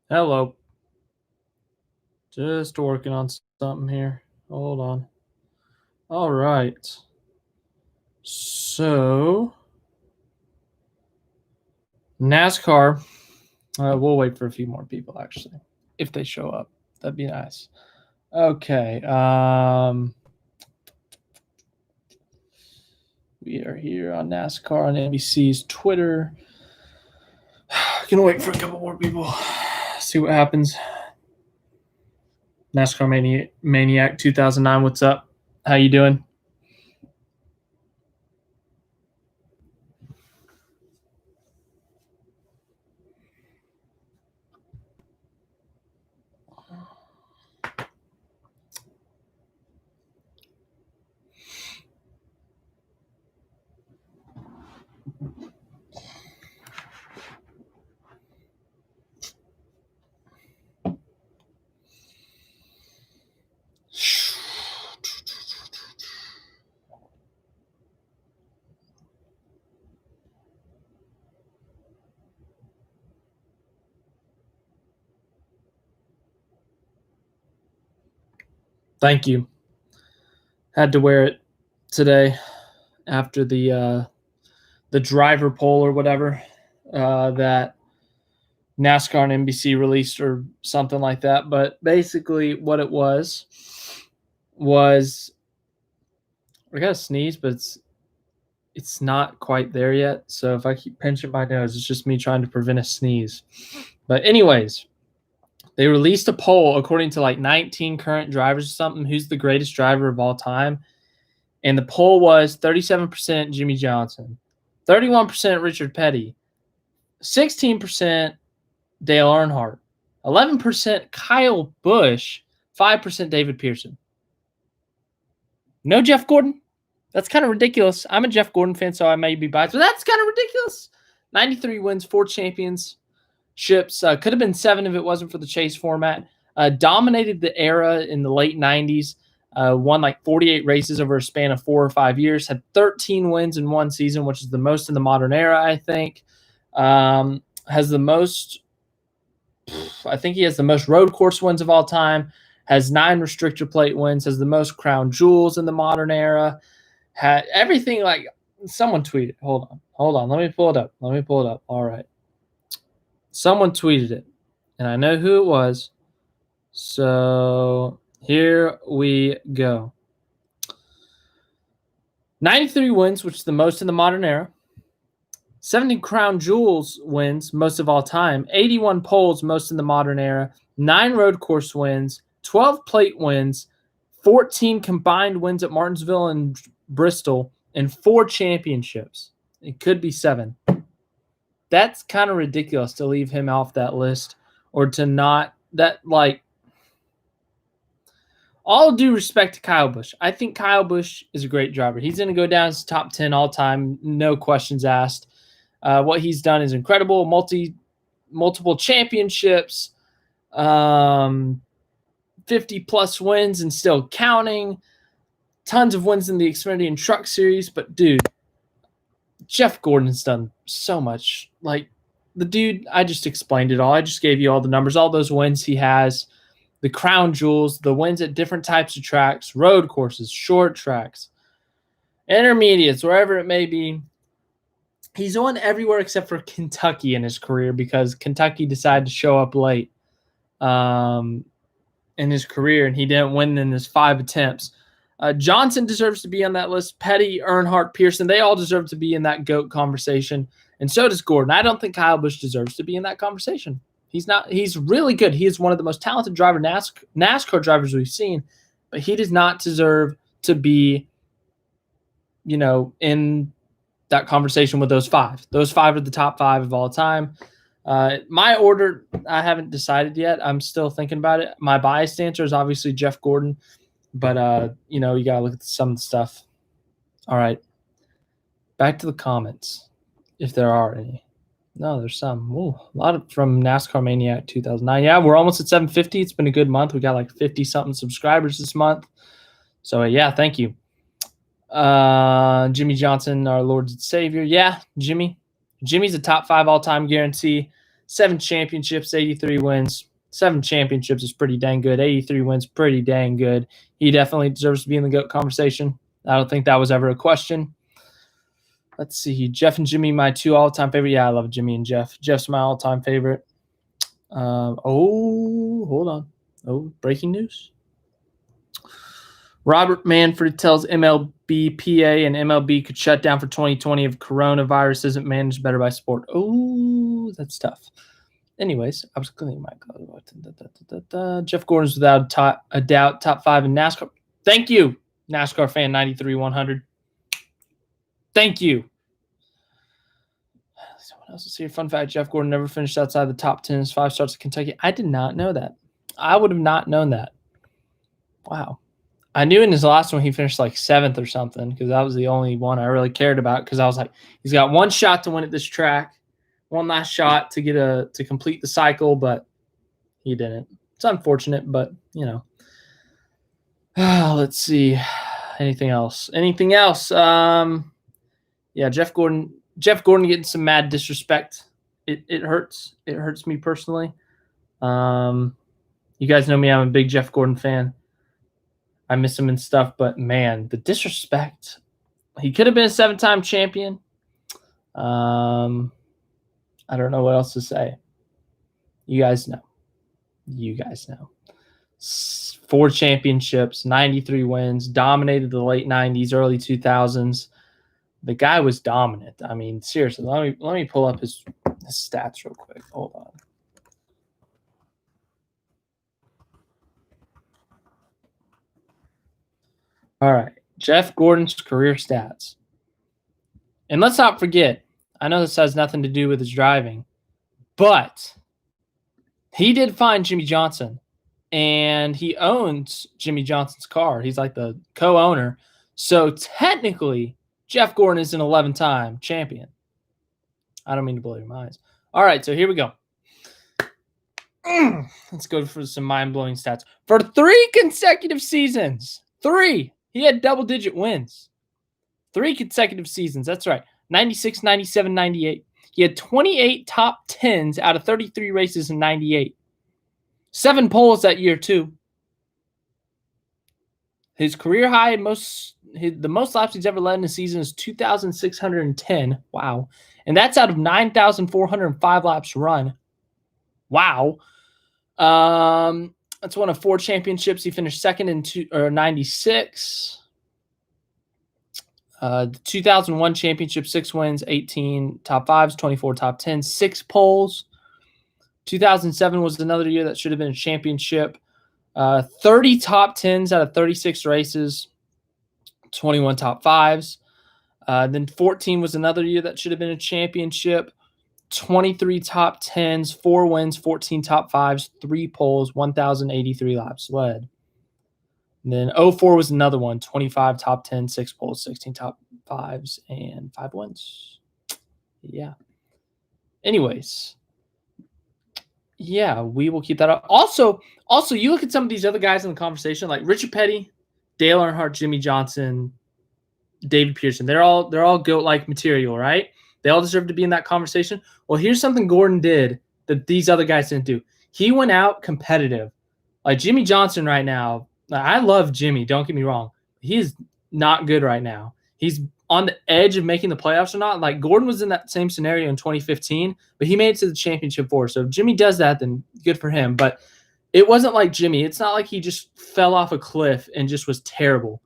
Hello. Just working on something here. Hold on. All right. So, NASCAR. We'll wait for a few more people, actually. If they show up, that'd be nice. Okay. We are here on NASCAR on NBC's Twitter. Gonna wait for a couple more people. See what happens. NASCAR Maniac 2009. What's up? How you doing? Thank you. Had to wear it today after the driver poll or whatever that NASCAR and NBC released or something like that. But basically, what it was I got to sneeze, but it's not quite there yet. So if I keep pinching my nose, it's just me trying to prevent a sneeze. But anyways, they released a poll according to like 19 current drivers or something. Who's the greatest driver of all time? And the poll was 37% Jimmy Johnson, 31% Richard Petty, 16% Dale Earnhardt, 11% Kyle Busch, 5% David Pearson. No Jeff Gordon? That's kind of ridiculous. I'm a Jeff Gordon fan, so I may be biased, but that's kind of ridiculous. 93 wins, 4 championships. Could have been 7 if it wasn't for the chase format. Dominated the era in the late 90s. Won like 48 races over a span of 4 or 5 years. Had 13 wins in one season, which is the most in the modern era, I think. Has the most... I think he has the most road course wins of all time. Has 9 restrictor plate wins. Has the most crown jewels in the modern era. Had everything like someone tweeted. Hold on. Let me pull it up. All right. Someone tweeted it, and I know who it was. So here we go. 93 wins, which is the most in the modern era. 70 crown jewels wins, most of all time. 81 poles, most in the modern era. 9 road course wins. 12 plate wins. 14 combined wins at Martinsville and Bristol. And 4 championships. It could be 7. That's kind of ridiculous to leave him off that list, or to not. That, like, all due respect to Kyle Busch. I think Kyle Busch is a great driver. He's going to go down as top 10 all time, no questions asked. What he's done is incredible. Multiple championships, 50 plus wins and still counting. Tons of wins in the Xfinity and Truck Series. But dude, Jeff Gordon's done so much. Like, the dude, I just explained it all. I just gave you all the numbers, all those wins he has. The crown jewels, the wins at different types of tracks, road courses, short tracks, intermediates, wherever it may be. He's won everywhere except for Kentucky in his career, because Kentucky decided to show up late in his career, and he didn't win in his 5 attempts. Johnson deserves to be on that list. Petty, Earnhardt, Pearson, they all deserve to be in that GOAT conversation, and so does Gordon. I don't think Kyle Busch deserves to be in that conversation. He's not. He's really good. He is one of the most talented NASCAR drivers we've seen, but he does not deserve to be, in that conversation with those 5. Those 5 are the top 5 of all time. My order, I haven't decided yet. I'm still thinking about it. My biased answer is obviously Jeff Gordon, but you got to look at some of the stuff. All right. Back to the comments, if there are any. No, there's some. Ooh, a lot from NASCAR Maniac 2009. Yeah, we're almost at 750. It's been a good month. We got like 50-something subscribers this month. So, yeah, thank you. Jimmy Johnson, our Lord and Savior. Yeah, Jimmy's a top 5 all-time guarantee. 7 championships, 83 wins. 7 championships is pretty dang good. 83 wins, pretty dang good. He definitely deserves to be in the GOAT conversation. I don't think that was ever a question. Let's see. Jeff and Jimmy, my 2 all-time favorite. Yeah, I love Jimmy and Jeff. Jeff's my all-time favorite. Hold on. Breaking news. Robert Manfred tells MLB PA and MLB could shut down for 2020 if coronavirus isn't managed better by sport. Oh, that's tough. Anyways, I was cleaning my clothes. Jeff Gordon's without a doubt top 5 in NASCAR. Thank you, NASCAR fan 93-100. Thank you. Someone else is here. Fun fact, Jeff Gordon never finished outside the top 10 in his 5 starts at Kentucky. I did not know that. I would have not known that. Wow. I knew in his last one he finished like 7th or something because that was the only one I really cared about because I was like, he's got one shot to win at this track, one last shot to complete the cycle, but he didn't. It's unfortunate, but you know. Let's see. Anything else? Yeah, Jeff Gordon getting some mad disrespect. It hurts. It hurts me personally. You guys know me. I'm a big Jeff Gordon fan. I miss him and stuff, but man, the disrespect. He could have been a 7-time champion. I don't know what else to say. You guys know. 4 championships, 93 wins, dominated the late 90s, early 2000s. The guy was dominant. I mean, seriously, let me pull up his stats real quick. Hold on. All right, Jeff Gordon's career stats. And let's not forget, I know this has nothing to do with his driving, but he did find Jimmy Johnson, and he owns Jimmy Johnson's car. He's like the co-owner. So technically, Jeff Gordon is an 11-time champion. I don't mean to blow your minds. All right, so here we go. Let's go for some mind-blowing stats. For 3 consecutive seasons, 3, he had double-digit wins. 3 consecutive seasons, that's right. 96, 97, 98. He had 28 top 10s out of 33 races in 98. 7 poles that year, too. His career high, the most laps he's ever led in a season is 2,610. Wow. And that's out of 9,405 laps run. Wow. That's one of 4 championships. He finished second in 96. The 2001 championship, 6 wins, 18 top 5s, 24 top 10s, 6 poles. 2007 was another year that should have been a championship. 30 top 10s out of 36 races, 21 top 5s. Then 14 was another year that should have been a championship. 23 top 10s, 4 wins, 14 top 5s, 3 poles, 1,083 laps led. And then 04 was another one, 25 top 10, 6 poles, 16 top 5s, and 5 wins. Yeah. Anyways. Yeah, we will keep that up. Also, you look at some of these other guys in the conversation, like Richard Petty, Dale Earnhardt, Jimmy Johnson, David Pearson. They're all GOAT-like material, right? They all deserve to be in that conversation. Well, here's something Gordon did that these other guys didn't do. He went out competitive. Like Jimmy Johnson right now, I love Jimmy, don't get me wrong. He's not good right now. He's on the edge of making the playoffs or not. Like Gordon was in that same scenario in 2015, but he made it to the championship 4. So if Jimmy does that, then good for him. But it wasn't like Jimmy. It's not like he just fell off a cliff and just was terrible.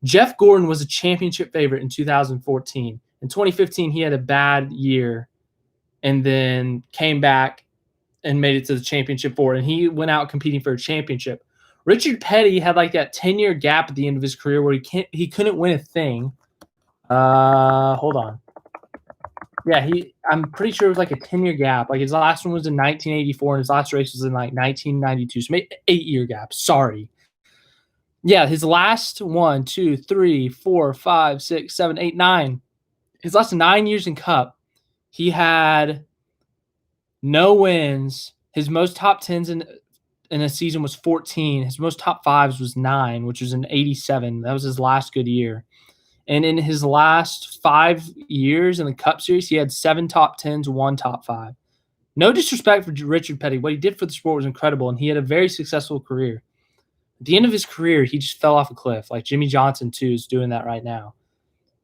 Jeff Gordon was a championship favorite in 2014. In 2015, he had a bad year and then came back and made it to the championship 4. And he went out competing for a championship. Richard Petty had like that 10-year gap at the end of his career where he couldn't win a thing. Hold on. Yeah, I'm pretty sure it was like a 10-year gap. Like his last one was in 1984 and his last race was in like 1992. So maybe 8-year gap. Sorry. Yeah, his last 1, 2, 3, 4, 5, 6, 7, 8, 9. His last 9 years in Cup, he had no wins. His most top 10s in a season was 14. His most top 5s was 9, which was in 87. That was his last good year. And in his last 5 years in the Cup Series, he had 7 top 10s, 1 top 5. No disrespect for Richard Petty. What he did for the sport was incredible, and he had a very successful career. At the end of his career, he just fell off a cliff. Like Jimmy Johnson, too, is doing that right now.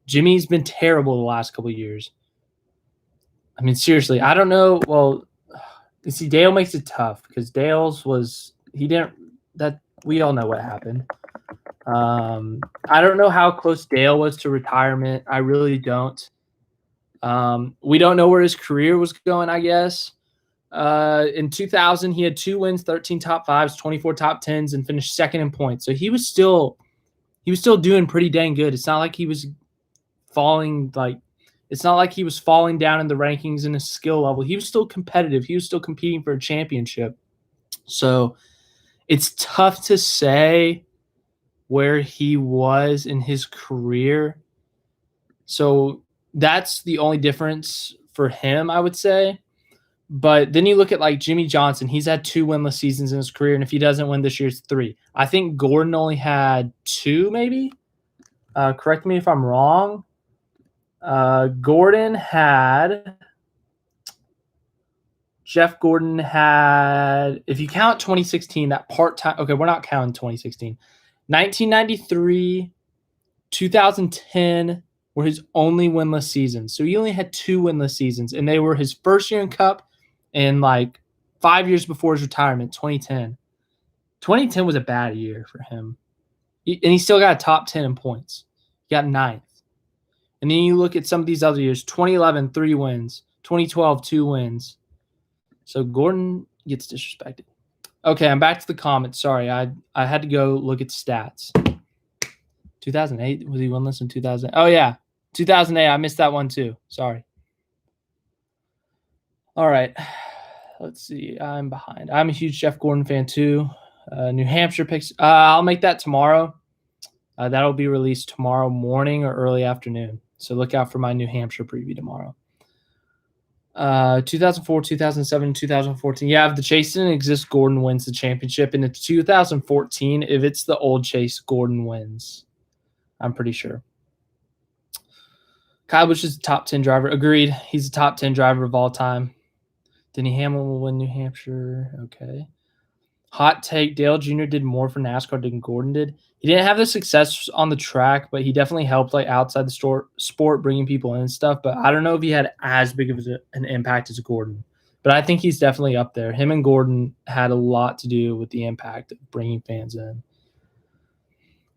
Jimmy's been terrible the last couple of years. I mean, seriously, I don't know. Well, you see, Dale makes it tough because Dale's was – he didn't – that we all know what happened. I don't know how close Dale was to retirement. I really don't. We don't know where his career was going, I guess. In 2000, he had 2 wins, 13 top 5s, 24 top 10s, and finished second in points. So he was still doing pretty dang good. It's not like he was falling it's not like he was falling down in the rankings in his skill level. He was still competitive. He was still competing for a championship. So it's tough to say where he was in his career. So that's the only difference for him, I would say. But then you look at like Jimmy Johnson. He's had 2 winless seasons in his career, and if he doesn't win this year, it's 3. I think Gordon only had 2, maybe. Correct me if I'm wrong. Jeff Gordon had, if you count 2016, that part-time, okay, we're not counting 2016. 1993, 2010 were his only winless seasons. So he only had 2 winless seasons, and they were his first year in Cup and like 5 years before his retirement, 2010. 2010 was a bad year for him. And he still got a top 10 in points. He got 9th. And then you look at some of these other years, 2011, 3 wins. 2012, 2 wins. So Gordon gets disrespected. Okay, I'm back to the comments. Sorry, I had to go look at the stats. 2008, was he winless in 2000? Oh, yeah. 2008, I missed that one too. Sorry. All right. Let's see. I'm behind. I'm a huge Jeff Gordon fan too. New Hampshire picks. I'll make that tomorrow. That'll be released tomorrow morning or early afternoon. So look out for my New Hampshire preview tomorrow. 2004, 2007, 2014. Yeah, if the chase didn't exist, Gordon wins the championship. And in 2014, if it's the old chase, Gordon wins. I'm pretty sure. Kyle Busch is a top 10 driver. Agreed. He's a top 10 driver of all time. Denny Hamlin will win New Hampshire. Okay. Hot take. Dale Jr. did more for NASCAR than Gordon did. He didn't have the success on the track, but he definitely helped like outside the sport, bringing people in and stuff. But I don't know if he had as big of an impact as Gordon. But I think he's definitely up there. Him and Gordon had a lot to do with the impact of bringing fans in.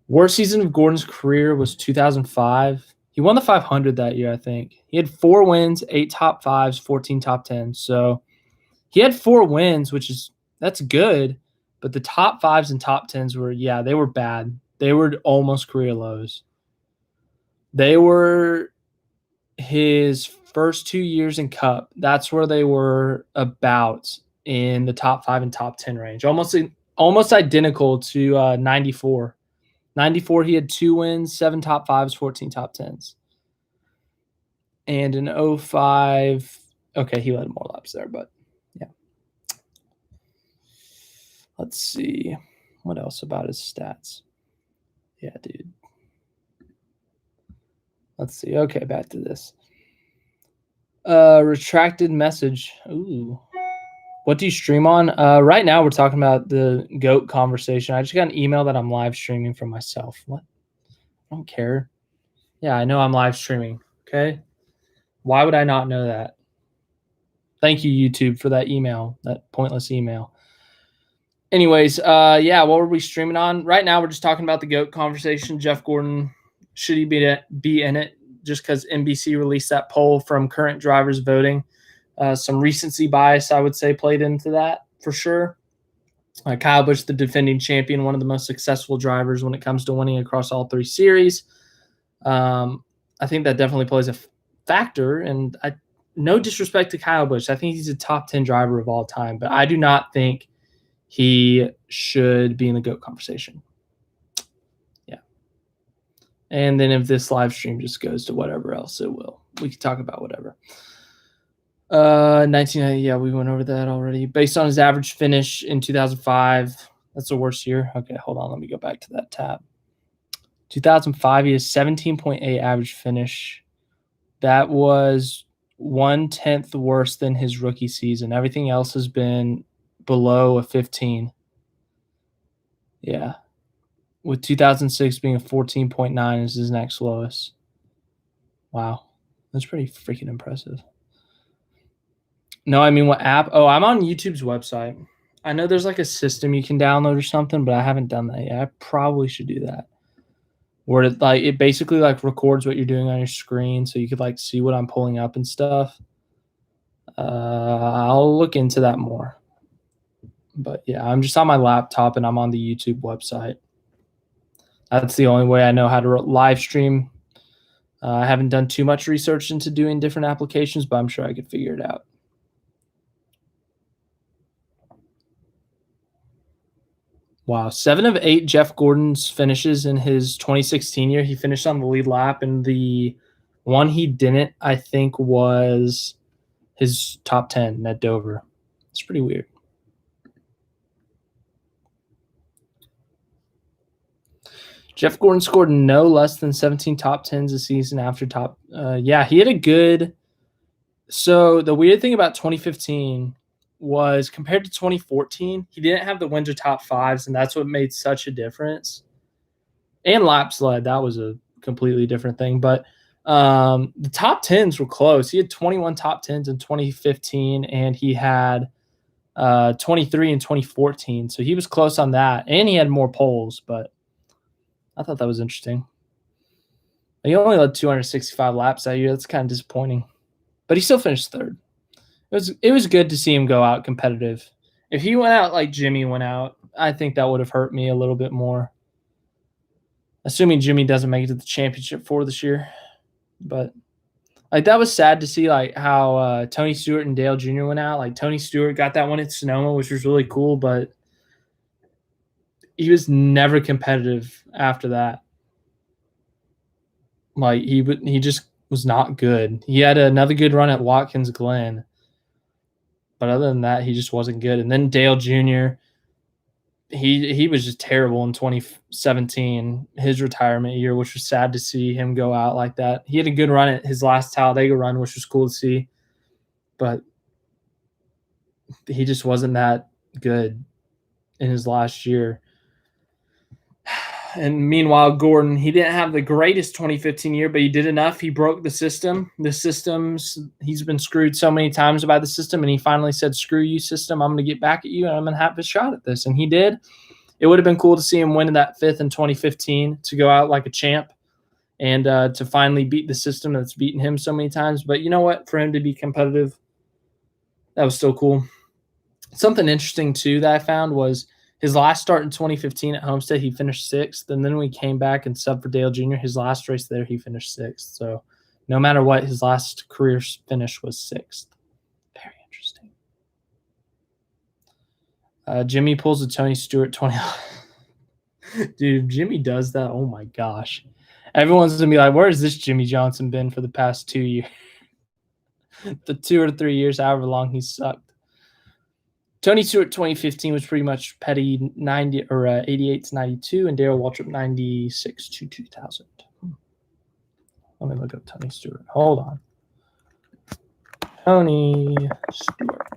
Worst season of Gordon's career was 2005. He won the 500 that year, I think. He had 4 wins, 8 top 5s, 14 top 10s. So he had 4 wins, that's good. But the top 5s and top 10s they were bad. They were almost career lows. They were his first 2 years in Cup. That's where they were about in the top 5 and top 10 range. Almost identical to 94. 94, he had 2 wins, 7 top 5s, 14 top 10s. And in 05, okay, he led more laps there, but yeah. Let's see. What else about his stats? Yeah, dude. Let's see. Okay, back to this. Retracted message. Ooh. What do you stream on? Right now, we're talking about the GOAT conversation. I just got an email that I'm live streaming from myself. What? I don't care. Yeah, I know I'm live streaming. Okay. Why would I not know that? Thank you, YouTube, for that email, that pointless email. Anyways, what were we streaming on? Right now, we're just talking about the GOAT conversation. Jeff Gordon, should he be in it? Just because NBC released that poll from current drivers voting. Some recency bias, I would say, played into that for sure. Kyle Busch, the defending champion, one of the most successful drivers when it comes to winning across all 3 series. I think that definitely plays a factor. And no disrespect to Kyle Busch. I think he's a top 10 driver of all time. But I do not think he should be in the GOAT conversation. Yeah. And then if this live stream just goes to whatever else, it will. We can talk about whatever. 1990, yeah, we went over that already. Based on his average finish in 2005, that's the worst year. Okay, hold on. Let me go back to that tab. 2005, he has 17.8 average finish. That was 1/10 worse than his rookie season. Everything else has been below a 15. Yeah. With 2006 being a 14.9 is his next lowest. Wow. That's pretty freaking impressive. No, I mean, what app? Oh, I'm on YouTube's website. I know there's like a system you can download or something, but I haven't done that yet. I probably should do that. Where it basically like records what you're doing on your screen, so you could like see what I'm pulling up and stuff. I'll look into that more. But yeah, I'm just on my laptop and I'm on the YouTube website. That's the only way I know how to live stream. I haven't done too much research into doing different applications, but I'm sure I could figure it out. Wow. 7 of 8 Jeff Gordon's finishes in his 2016 year. He finished on the lead lap, and the one he didn't, I think, was his top 10 at Dover. It's pretty weird. Jeff Gordon scored no less than 17 top 10s a season after top. Yeah, he had a good. So the weird thing about 2015 was compared to 2014, he didn't have the winter top 5s, and that's what made such a difference. And lap sled, that was a completely different thing. But the top 10s were close. He had 21 top 10s in 2015, and he had 23 in 2014. So he was close on that, and he had more poles, but I thought that was interesting. He only led 265 laps that year. That's kind of disappointing, but he still finished third. It was good to see him go out competitive. If he went out like Jimmy went out, I think that would have hurt me a little bit more. Assuming Jimmy doesn't make it to the championship for this year, but like that was sad to see like how Tony Stewart and Dale Jr. went out. Like Tony Stewart got that one at Sonoma, which was really cool, but he was never competitive after that. Like he just was not good. He had another good run at Watkins Glen, but other than that, he just wasn't good. And then Dale Jr. He was just terrible in 2017, his retirement year, which was sad to see him go out like that. He had a good run at his last Talladega run, which was cool to see, but he just wasn't that good in his last year. And meanwhile, Gordon, he didn't have the greatest 2015 year, but he did enough. He broke the system. He's been screwed so many times by the system, and he finally said, screw you, system. I'm going to get back at you, and I'm going to have a shot at this. And he did. It would have been cool to see him win in that 5th in 2015 to go out like a champ and to finally beat the system that's beaten him so many times. But you know what? For him to be competitive, that was still cool. Something interesting, too, that I found was his last start in 2015 at Homestead, he finished 6th. And then when he came back and subbed for Dale Jr., his last race there, he finished 6th. So no matter what, his last career finish was 6th. Very interesting. Jimmy pulls a Tony Stewart 20. Dude, Jimmy does that. Oh, my gosh. Everyone's going to be like, where has this Jimmy Johnson been for the past 2 years? The 2 or 3 years, however long he sucked. Tony Stewart 2015 was pretty much Petty 90 or 88 to 92, and Darrell Waltrip 96 to 2000. Let me look up Tony Stewart. Hold on. Tony Stewart.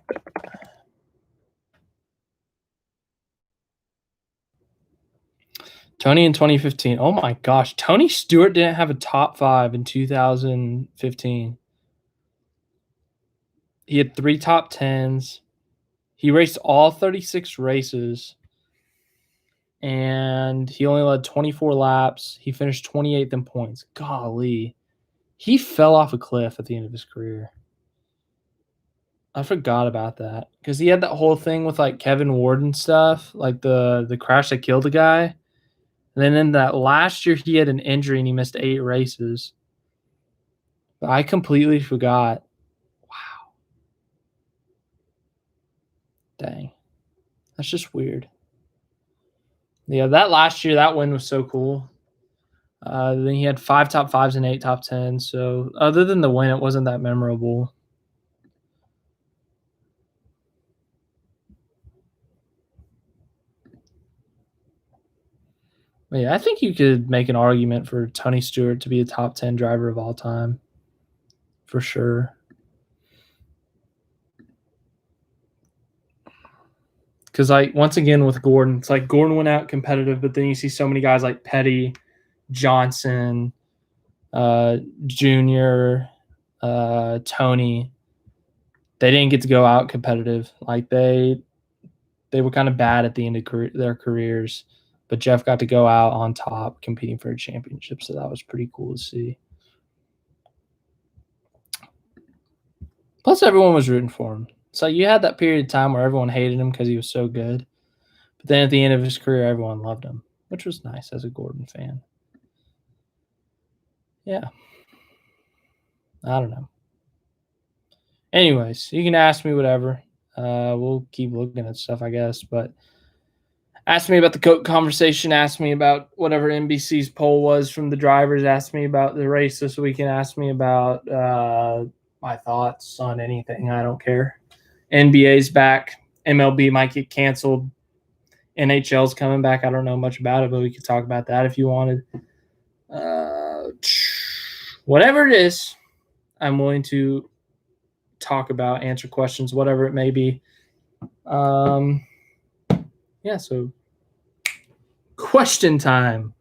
Tony in 2015. Oh my gosh. Tony Stewart didn't have a top 5 in 2015. He had 3 top 10s. He raced all 36 races, and he only led 24 laps. He finished 28th in points. Golly. He fell off a cliff at the end of his career. I forgot about that because he had that whole thing with like Kevin Ward and stuff, like the crash that killed the guy. And then in that last year, he had an injury and he missed 8 races. But I completely forgot. Wow. Dang. That's just weird. Yeah, that last year, that win was so cool. Then he had 5 top 5s and 8 top 10s. So other than the win, it wasn't that memorable. But yeah, I think you could make an argument for Tony Stewart to be a top 10 driver of all time. For sure. Because, like, once again with Gordon, it's like Gordon went out competitive, but then you see so many guys like Petty, Johnson, Junior, Tony. They didn't get to go out competitive. Like, they were kind of bad at the end of their careers, but Jeff got to go out on top competing for a championship, so that was pretty cool to see. Plus, everyone was rooting for him. So you had that period of time where everyone hated him because he was so good. But then at the end of his career, everyone loved him, which was nice as a Gordon fan. Yeah. I don't know. Anyways, you can ask me whatever. We'll keep looking at stuff, I guess. But ask me about the coach conversation. Ask me about whatever NBC's poll was from the drivers. Ask me about the race this weekend. Ask me about my thoughts on anything. I don't care. NBA's back. MLB might get canceled. NHL's coming back. I don't know much about it, but we could talk about that if you wanted. Whatever it is, I'm willing to talk about, answer questions, whatever it may be. Yeah, so question time.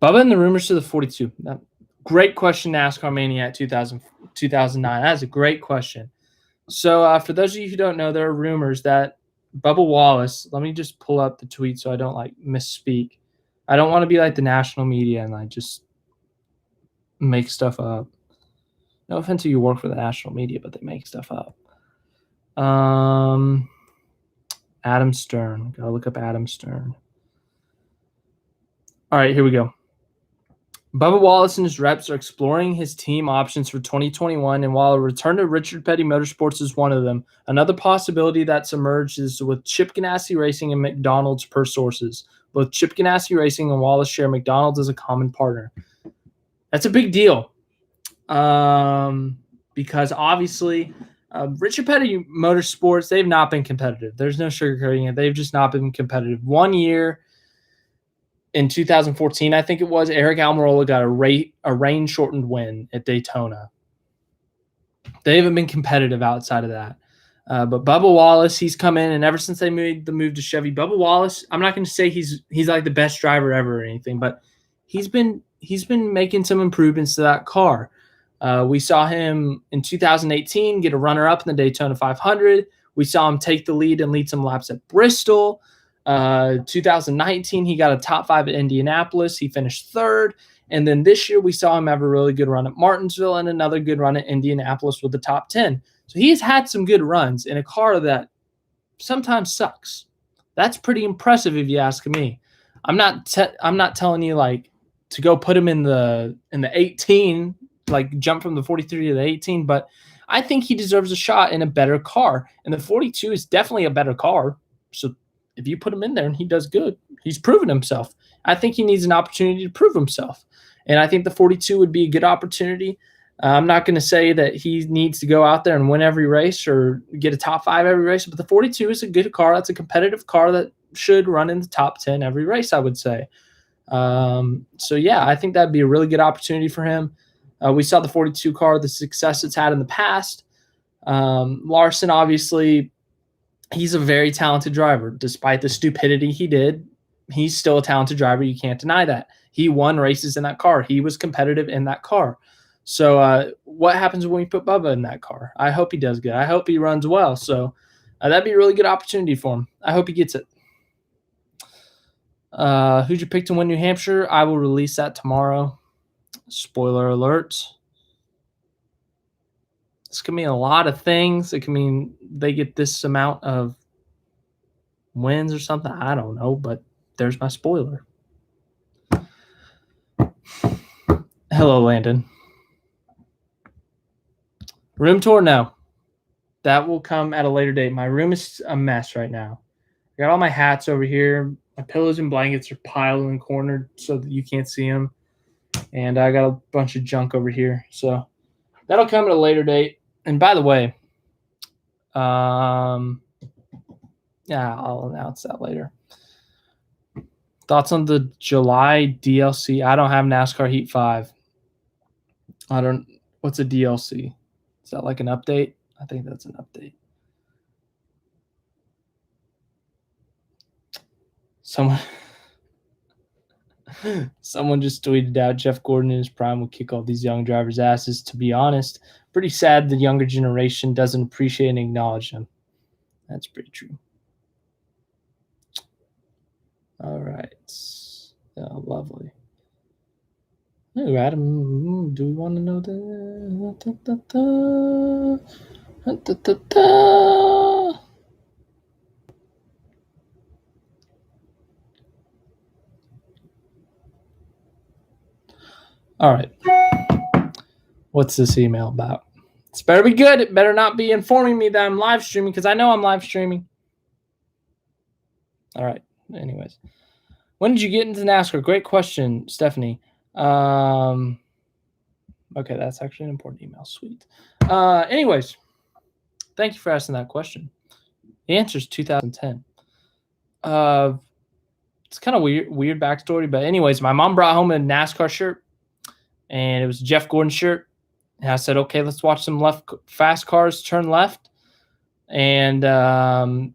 Bubba and the rumors to the 42. Great question, NASCAR Mania 2009. That's a great question. So for those of you who don't know, there are rumors that Bubba Wallace, let me just pull up the tweet so I don't like misspeak. I don't want to be like the national media and like just make stuff up. No offense if you work for the national media, but they make stuff up. Adam Stern. Gotta look up Adam Stern. All right, here we go. Bubba Wallace and his reps are exploring his team options for 2021, and while a return to Richard Petty Motorsports is one of them, another possibility that's emerged is with Chip Ganassi Racing and McDonald's per sources. Both Chip Ganassi Racing and Wallace share McDonald's as a common partner. That's a big deal because obviously Richard Petty Motorsports, they've not been competitive. There's no sugarcoating it. They've just not been competitive. 1 year in 2014, I think it was, Eric Almirola got a rain-shortened win at Daytona. They haven't been competitive outside of that. But Bubba Wallace, he's come in, and ever since they made the move to Chevy, Bubba Wallace, I'm not going to say he's like the best driver ever or anything, but he's been making some improvements to that car. We saw him in 2018 get a runner-up in the Daytona 500. We saw him take the lead and lead some laps at Bristol. 2019, he got a top 5 at Indianapolis. He finished 3rd. And then this year, we saw him have a really good run at Martinsville and another good run at Indianapolis with the top 10. So he's had some good runs in a car that sometimes sucks. That's pretty impressive if you ask me. I'm not telling you like to go put him in the 18, like jump from the 43 to the 18, but I think he deserves a shot in a better car. And the 42 is definitely a better car. So if you put him in there and he does good, he's proven himself. I think he needs an opportunity to prove himself. And I think the 42 would be a good opportunity. I'm not going to say that he needs to go out there and win every race or get a top 5 every race, but the 42 is a good car. That's a competitive car that should run in the top 10 every race, I would say. So, yeah, I think that'd be a really good opportunity for him. We saw the 42 car, the success it's had in the past. Larson, obviously, he's a very talented driver. Despite the stupidity he did, he's still a talented driver. You can't deny that. He won races in that car. He was competitive in that car. So what happens when we put Bubba in that car? I hope he does good. I hope he runs well. So that'd be a really good opportunity for him. I hope he gets it. Who'd you pick to win New Hampshire? I will release that tomorrow. Spoiler alert. This could mean a lot of things. It can mean they get this amount of wins or something. I don't know, but there's my spoiler. Hello, Landon. Room tour? No. That will come at a later date. My room is a mess right now. I got all my hats over here. My pillows and blankets are piled and cornered so that you can't see them. And I got a bunch of junk over here. So that'll come at a later date. And by the way, yeah, I'll announce that later. Thoughts on the July DLC? I don't have NASCAR Heat 5. What's a DLC? Is that like an update? I think that's an update. Someone just tweeted out Jeff Gordon in his prime would kick all these young drivers' asses. To be honest, pretty sad the younger generation doesn't appreciate and acknowledge them. That's pretty true. All right. Oh, lovely. Ooh, Adam, do we want to know that? All right. What's this email about? It's better be good. It better not be informing me that I'm live streaming because I know I'm live streaming. All right. Anyways. When did you get into NASCAR? Great question, Stephanie. Okay, that's actually an important email. Sweet. Anyways, thank you for asking that question. The answer is 2010. It's kind of weird backstory, but anyways, my mom brought home a NASCAR shirt, and it was a Jeff Gordon shirt. And I said, okay, let's watch some fast cars turn left. And I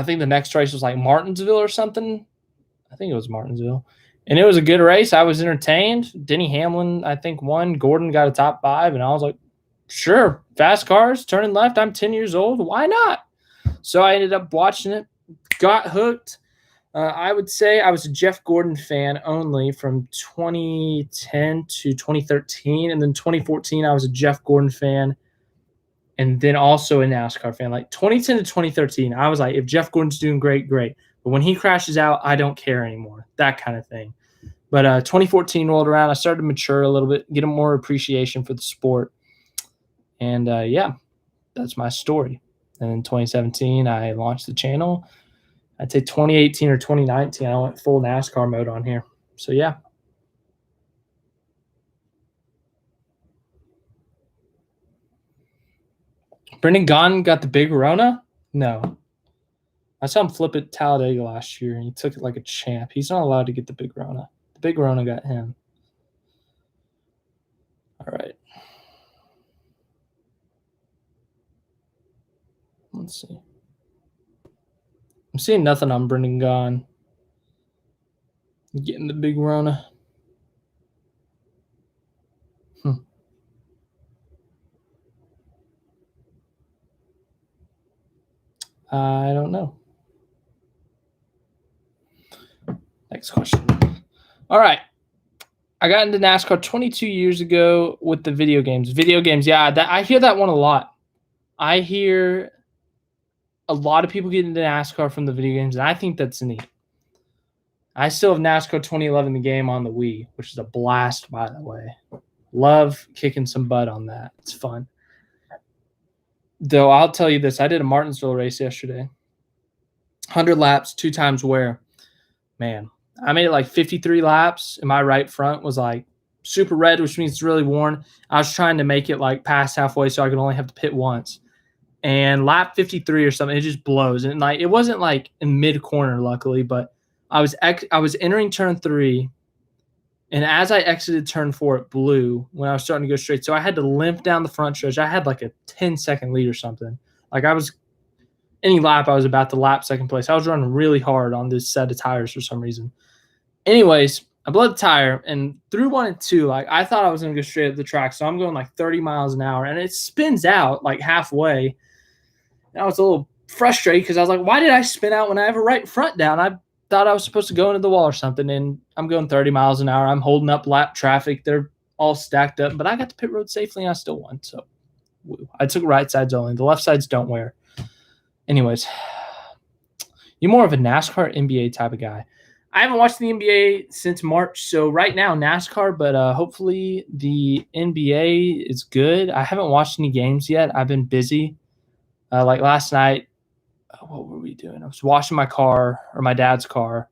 think the next race was like Martinsville or something. I think it was Martinsville. And it was a good race. I was entertained. Denny Hamlin, I think, won. Gordon got a top 5. And I was like, sure, fast cars, turning left. I'm 10 years old. Why not? So I ended up watching it, got hooked. I would say I was a Jeff Gordon fan only from 2010 to 2013. And then 2014, I was a Jeff Gordon fan. And then also a NASCAR fan. Like 2010 to 2013, I was like, if Jeff Gordon's doing great, great. But when he crashes out, I don't care anymore. That kind of thing. But 2014 rolled around. I started to mature a little bit, get a more appreciation for the sport. And yeah, that's my story. And in 2017, I launched the channel. I'd say 2018 or 2019, I went full NASCAR mode on here. So yeah. Brendan Gaughan got the big Rona? No. I saw him flip at Talladega last year, and he took it like a champ. He's not allowed to get the big Rona. The big Rona got him. All right. Let's see. I'm seeing nothing on Brendan Gaughan getting the big Rona. I don't know. Next question. All right. I got into NASCAR 22 years ago with the video games. Video games, yeah, I hear that one a lot. I hear a lot of people get into NASCAR from the video games, and I think that's neat. I still have NASCAR 2011, the game on the Wii, which is a blast, by the way. Love kicking some butt on that. It's fun. Though I'll tell you this, I did a Martinsville race yesterday. 100 laps, 2 times wear. Man, I made it like 53 laps, and my right front was like super red, which means it's really worn. I was trying to make it like past halfway so I could only have to pit once. And lap 53 or something, it just blows. And like it wasn't like in mid corner, luckily, but I was entering turn 3, and as I exited turn 4, it blew when I was starting to go straight. So I had to limp down the front stretch. I had like a 10-second lead or something. Like any lap, I was about to lap second place. I was running really hard on this set of tires for some reason. Anyways, I blew the tire, and through 1 and 2, like I thought I was going to go straight up the track. So I'm going like 30 miles an hour, and it spins out like halfway. And I was a little frustrated because I was like, why did I spin out when I have a right front down? I thought I was supposed to go into the wall or something, and I'm going 30 miles an hour. I'm holding up lap traffic. They're all stacked up, but I got to pit road safely, and I still won. So I took right sides only. The left sides don't wear. Anyways, you're more of a NASCAR NBA type of guy. I haven't watched the NBA since March, so right now NASCAR, but hopefully the NBA is good. I haven't watched any games yet. I've been busy. Like last night, what were we doing? I was washing my car, or my dad's car,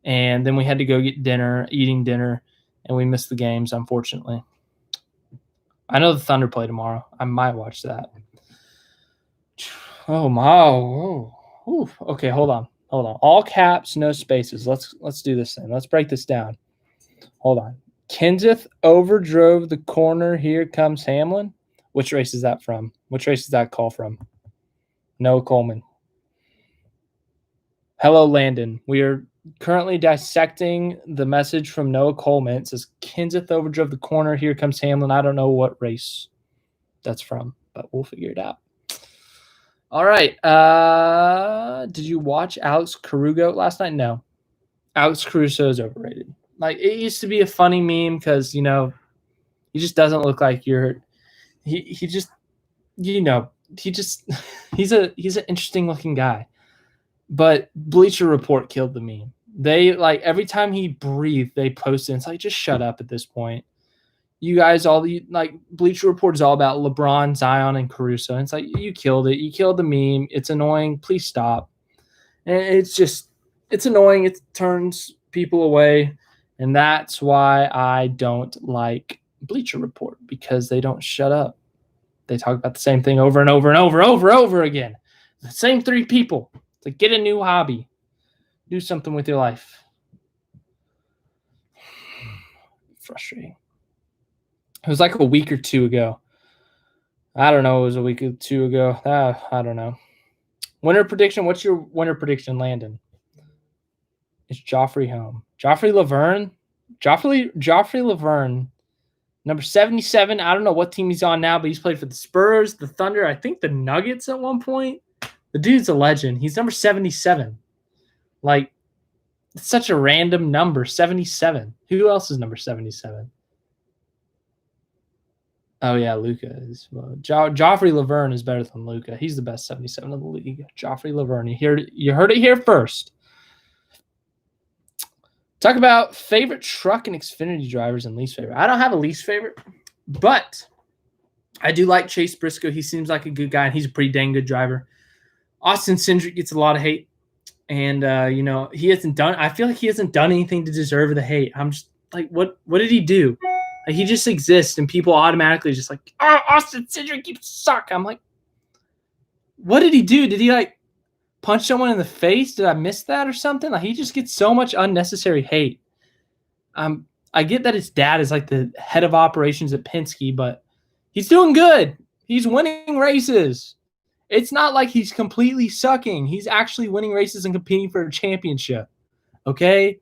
and then we had to go get eating dinner, and we missed the games, unfortunately. I know the Thunder play tomorrow. I might watch that. Oh, my. Oh. Okay, hold on. All caps, no spaces. Let's do this thing. Let's break this down. Hold on. Kenseth overdrove the corner. Here comes Hamlin. Which race is that from? Which race is that call from? Noah Coleman. Hello, Landon. We are currently dissecting the message from Noah Coleman. It says Kenseth overdrove the corner. Here comes Hamlin. I don't know what race that's from, but we'll figure it out. All right. Did you watch Alex Caruso last night? No. Alex Caruso is overrated. Like, it used to be a funny meme because, he just doesn't look like you're – he just – he's an interesting looking guy. But Bleacher Report killed the meme. They, every time he breathed, they posted. It's like, just shut up at this point. You guys Bleacher Report is all about LeBron, Zion, and Caruso. And it's like, you killed it. You killed the meme. It's annoying. Please stop. And it's annoying. It turns people away. And that's why I don't like Bleacher Report, because they don't shut up. They talk about the same thing over and over and over again. The same three people. It's like, get a new hobby. Do something with your life. Frustrating. It was like a week or two ago. I don't know. It was a week or two ago. I don't know. Winner prediction. What's your winner prediction, Landon? It's Joffrey home. Joffrey Laverne. Joffrey Laverne. Number 77. I don't know what team he's on now, but he's played for the Spurs, the Thunder, I think the Nuggets at one point. The dude's a legend. He's number 77. Like, it's such a random number, 77. Who else is number 77? Oh, yeah, Luka is. Well, Joffrey Laverne is better than Luka. He's the best 77 of the league. Joffrey Laverne. You heard it here first. Talk about favorite truck and Xfinity drivers and least favorite. I don't have a least favorite, but I do like Chase Briscoe. He seems like a good guy, and he's a pretty dang good driver. Austin Cindric gets a lot of hate, and he hasn't done. I feel like he hasn't done anything to deserve the hate. I'm just like, what did he do? Like, he just exists, and people automatically just like, oh, Austin Cindric, you suck. I'm like, what did he do? Did he punch someone in the face? Did I miss that or something? Like, he just gets so much unnecessary hate. I get that his dad is like the head of operations at Penske, but he's doing good. He's winning races. It's not like he's completely sucking. He's actually winning races and competing for a championship. Okay?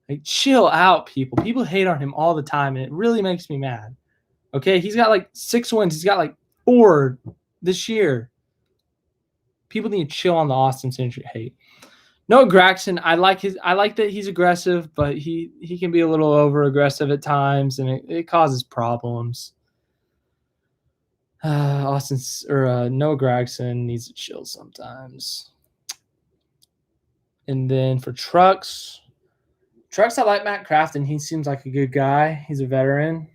Like, chill out, people. People hate on him all the time, and it really makes me mad. Okay? He's got 6 wins. He's got 4 this year. People need to chill on the Austin Cindric hate. Noah Gragson, I like that he's aggressive, but he can be a little over aggressive at times, and it causes problems. Noah Gragson needs to chill sometimes. And then for trucks, I like Matt Crafton. He seems like a good guy. He's a veteran.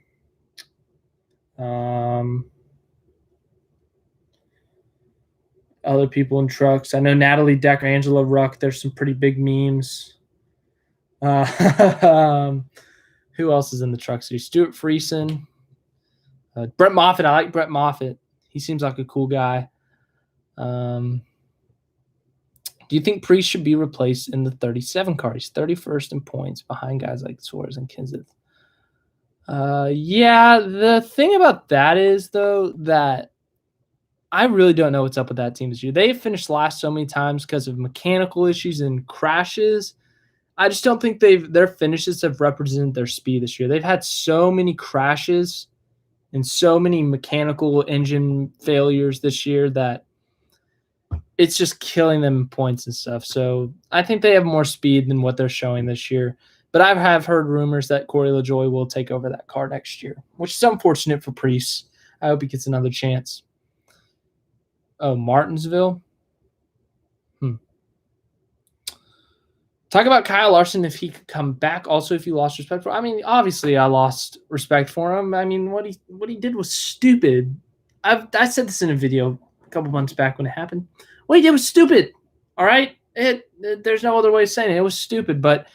Other people in trucks, I know Natalie Decker, Angela Ruck. There's some pretty big memes. Who else is in the truck series? Stewart Friesen. Brett Moffitt. I like Brett Moffitt. He seems like a cool guy. Do you think Priest should be replaced in the 37 car? He's 31st in points behind guys like Suarez and Kenseth. Yeah, the thing about that is, though, that I really don't know what's up with that team this year. They have finished last so many times because of mechanical issues and crashes. I just don't think their finishes have represented their speed this year. They've had so many crashes and so many mechanical engine failures this year that it's just killing them in points and stuff. So I think they have more speed than what they're showing this year. But I have heard rumors that Corey LaJoie will take over that car next year, which is unfortunate for Priest. I hope he gets another chance. Oh, Martinsville? Talk about Kyle Larson if he could come back. Also, if you lost respect for him. I mean, obviously I lost respect for him. I mean, what he did was stupid. I said this in a video a couple months back when it happened. What he did was stupid. All right? There's no other way of saying it. It was stupid. But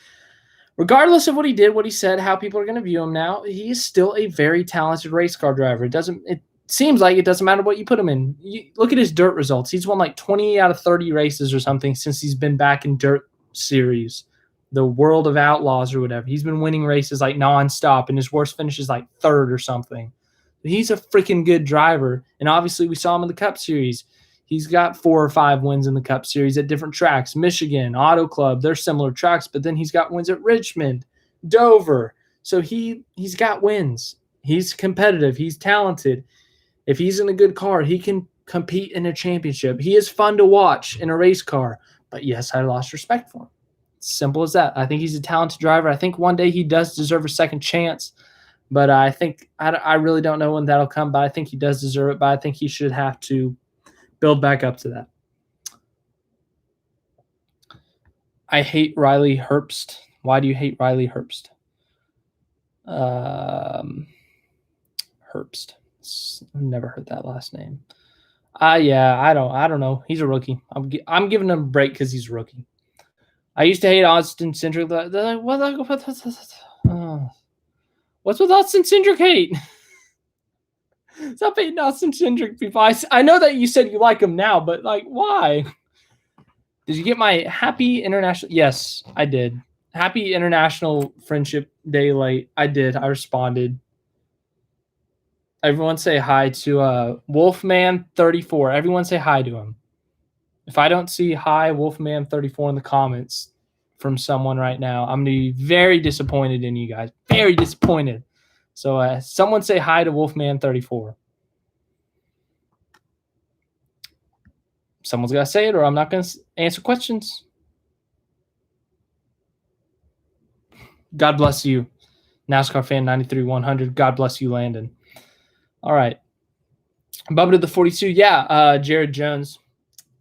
regardless of what he did, what he said, how people are going to view him now, he is still a very talented race car driver. It seems like it doesn't matter what you put him in. You look at his dirt results. He's won 20 out of 30 races or something since he's been back in dirt series the World of Outlaws or whatever. He's been winning races like nonstop, and his worst finish is like third or something. He's a freaking good driver, and obviously we saw him in the Cup Series. He's got 4 or 5 wins in the Cup Series at different tracks. Michigan, Auto Club, they're similar tracks, but then he's got wins at Richmond, Dover. So he's got wins. He's competitive. He's talented. If he's in a good car, he can compete in a championship. He is fun to watch in a race car. But yes, I lost respect for him. Simple as that. I think he's a talented driver. I think one day he does deserve a second chance. But I think I really don't know when that'll come. But I think he does deserve it. But I think he should have to build back up to that. I hate Riley Herbst. Why do you hate Riley Herbst? Herbst. I've never heard that last name. Yeah, I don't know. He's a rookie. I'm giving him a break because he's a rookie. I used to hate Austin Cindric. What's with Austin Cindric hate? Stop hating Austin Cindric, people. I know that you said you like him now, but like, why? Did you get my happy international? Yes, I did. Happy International Friendship Day late. I did. I responded. Everyone say hi to Wolfman34. Everyone say hi to him. If I don't see hi Wolfman34 in the comments from someone right now, I'm going to be very disappointed in you guys. Very disappointed. So someone say hi to Wolfman34. Someone's got to say it, or I'm not going to answer questions. God bless you, NASCAR fan 93-100. God bless you, Landon. All right. Bubba to the 42. Yeah, Jared Jones.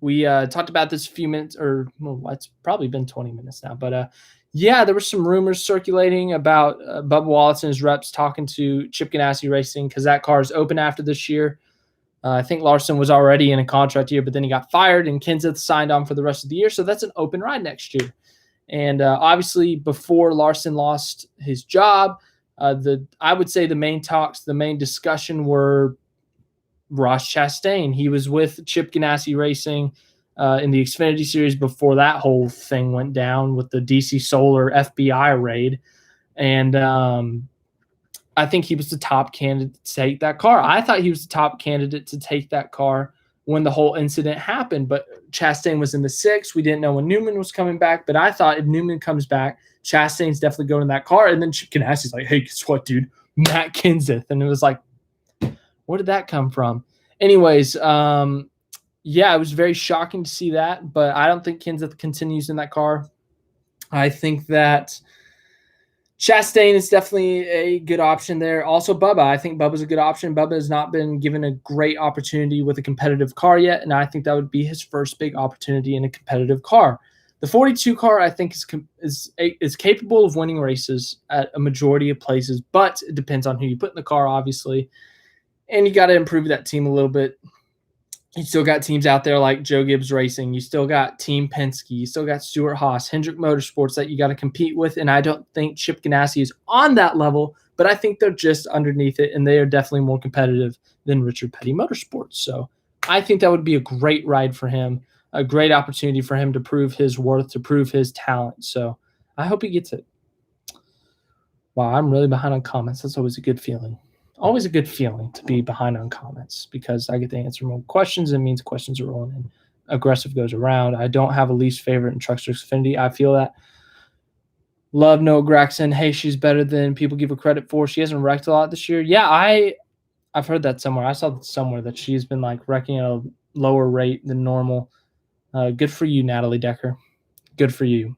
We talked about this a few minutes, or well, it's probably been 20 minutes now. But yeah, there were some rumors circulating about Bubba Wallace and his reps talking to Chip Ganassi Racing because that car is open after this year. I think Larson was already in a contract year, but then he got fired, and Kenseth signed on for the rest of the year. So that's an open ride next year. And obviously, before Larson lost his job, I would say the main talks, the main discussion were Ross Chastain. He was with Chip Ganassi Racing in the Xfinity Series before that whole thing went down with the DC Solar FBI raid. And I think he was the top candidate to take that car. I thought he was the top candidate to take that car when the whole incident happened. But Chastain was in the 6. We didn't know when Newman was coming back. But I thought if Newman comes back, Chastain's definitely going in that car. And then Chip Ganassi's like, hey, guess what, dude? Matt Kenseth. And it was like, where did that come from? Anyways, yeah, it was very shocking to see that. But I don't think Kenseth continues in that car. I think that Chastain is definitely a good option there. Also, Bubba. I think Bubba's a good option. Bubba has not been given a great opportunity with a competitive car yet, and I think that would be his first big opportunity in a competitive car. The 42 car, I think, is capable of winning races at a majority of places, but it depends on who you put in the car, obviously. And you got to improve that team a little bit. You still got teams out there like Joe Gibbs Racing. You still got Team Penske. You still got Stewart Haas, Hendrick Motorsports that you got to compete with. And I don't think Chip Ganassi is on that level, but I think they're just underneath it, and they are definitely more competitive than Richard Petty Motorsports. So I think that would be a great ride for him, a great opportunity for him to prove his worth, to prove his talent. So I hope he gets it. Wow, I'm really behind on comments. That's always a good feeling. Always a good feeling to be behind on comments because I get to answer more questions. It means questions are rolling in. Aggressive goes around. I don't have a least favorite in Truckster Xfinity. I feel that. Love Noah Gragson. Hey, she's better than people give her credit for. She hasn't wrecked a lot this year. Yeah, I've heard that somewhere. I saw that somewhere that she's been like wrecking at a lower rate than normal. Good for you, Natalie Decker. Good for you.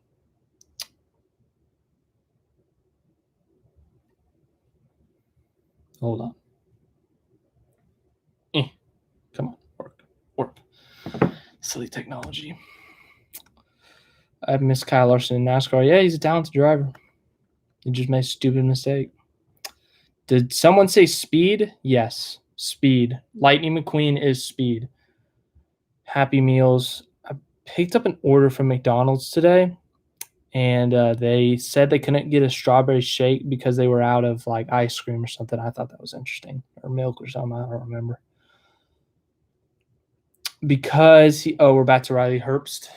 Hold on. Come on, work. Silly technology. I miss Kyle Larson in NASCAR. Yeah, he's a talented driver. He just made a stupid mistake. Did someone say speed? Yes, speed. Lightning McQueen is speed. Happy Meals. I picked up an order from McDonald's today, and they said they couldn't get a strawberry shake because they were out of like ice cream or something. I thought that was interesting. Or milk or something. I don't remember. Because we're back to Riley Herbst.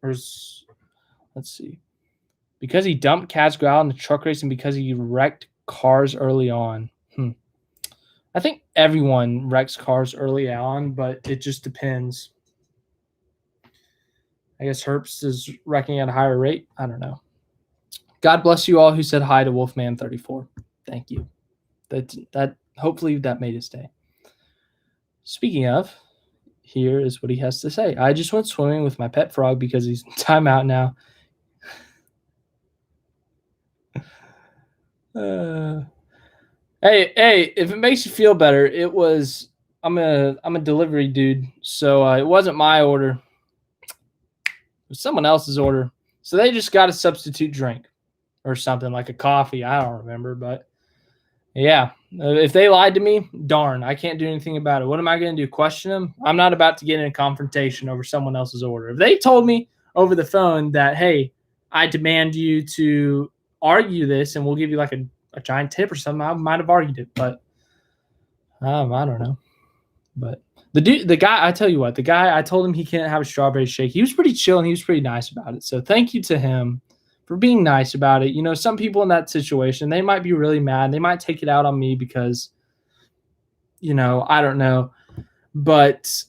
Let's see. Because he dumped Casgrau out in the truck race and because he wrecked cars early on. I think everyone wrecks cars early on, but it just depends. I guess Herbst is wrecking at a higher rate. I don't know. God bless you all who said hi to Wolfman34. Thank you. That hopefully that made his day. Speaking of, here is what he has to say. I just went swimming with my pet frog because he's in timeout now. Hey, if it makes you feel better, I'm a delivery dude, so it wasn't my order. It was someone else's order. So they just got a substitute drink or something like a coffee. I don't remember, but yeah, if they lied to me, darn, I can't do anything about it. What am I going to do? Question them? I'm not about to get in a confrontation over someone else's order. If they told me over the phone that, hey, I demand you to argue this and we'll give you like a giant tip or something, I might have argued it, but I don't know. But the guy, I tell you what, the guy, I told him he can't have a strawberry shake. He was pretty chill and he was pretty nice about it. So thank you to him for being nice about it. You know, some people in that situation, they might be really mad. They might take it out on me because, you know, I don't know. But,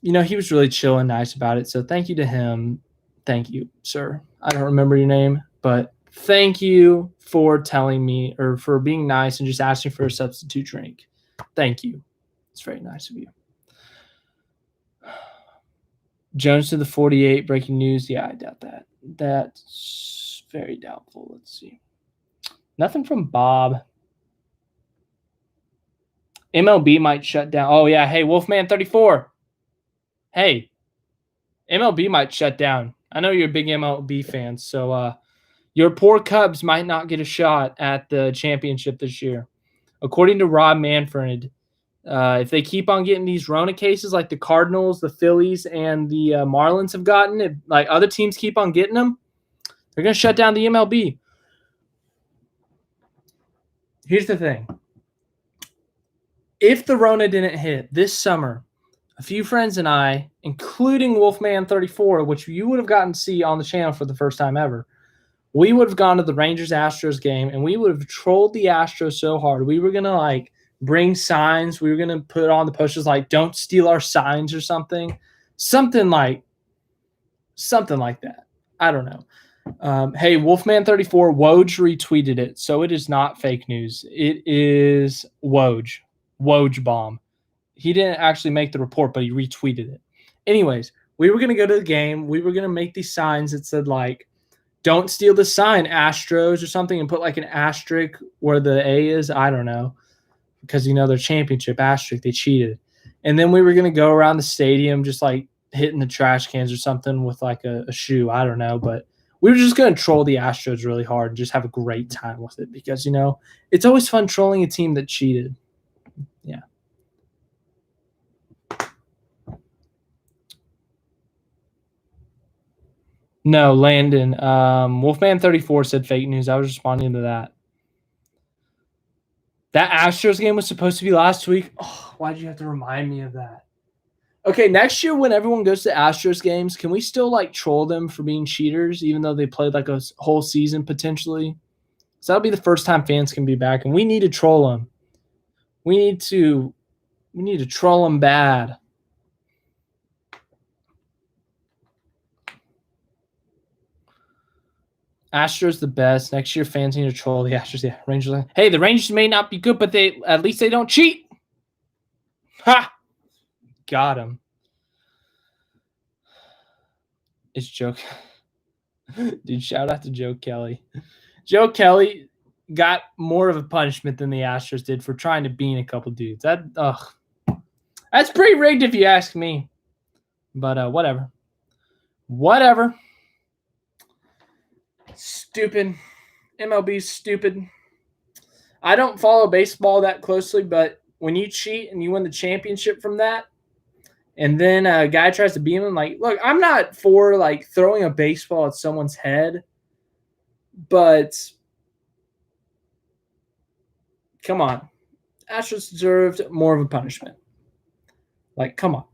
you know, he was really chill and nice about it. So thank you to him. Thank you, sir. I don't remember your name, but thank you for telling me or for being nice and just asking for a substitute drink. Thank you. It's very nice of you. Jones to the 48, breaking news. Yeah, I doubt that. That's very doubtful. Let's see. Nothing from Bob. MLB might shut down. Oh, yeah. Hey, Wolfman34. Hey, MLB might shut down. I know you're a big MLB fan, so your poor Cubs might not get a shot at the championship this year. According to Rob Manfred, if they keep on getting these Rona cases like the Cardinals, the Phillies, and the Marlins have gotten, if like other teams keep on getting them, they're going to shut down the MLB. Here's the thing. If the Rona didn't hit this summer, a few friends and I, including Wolfman34, which you would have gotten to see on the channel for the first time ever, we would have gone to the Rangers-Astros game, and we would have trolled the Astros so hard. We were going to, like, bring signs. We were going to put on the posters, like, don't steal our signs or something. Something like that. I don't know. Hey, Wolfman34, Woj retweeted it, so it is not fake news. It is Woj bomb. He didn't actually make the report, but he retweeted it. Anyways, we were going to go to the game. We were going to make these signs that said, like, don't steal the sign, Astros, or something, and put, like, an asterisk where the A is. I don't know. Because, you know, their championship asterisk, they cheated. And then we were going to go around the stadium just, like, hitting the trash cans or something with, like, a shoe. I don't know. But we were just going to troll the Astros really hard and just have a great time with it. Because, you know, it's always fun trolling a team that cheated. Yeah. No, Landon. Wolfman34 said fake news. I was responding to that. That Astros game was supposed to be last week. Oh, why'd you have to remind me of that? Okay, next year when everyone goes to Astros games, can we still, like, troll them for being cheaters, even though they played, like, a whole season potentially? So that'll be the first time fans can be back, and we need to troll them. We need to troll them bad. Astros the best. Next year, fans need to troll the Astros. Yeah, Rangers. Hey, the Rangers may not be good, but at least they don't cheat. Ha! Got him. It's Joe. Dude, shout out to Joe Kelly. Joe Kelly got more of a punishment than the Astros did for trying to bean a couple dudes. That's pretty rigged if you ask me. But whatever. Whatever. Stupid. MLB's stupid. I don't follow baseball that closely, but when you cheat and you win the championship from that, and then a guy tries to beat him, like, look, I'm not for, like, throwing a baseball at someone's head, but come on. Astros deserved more of a punishment. Like, come on.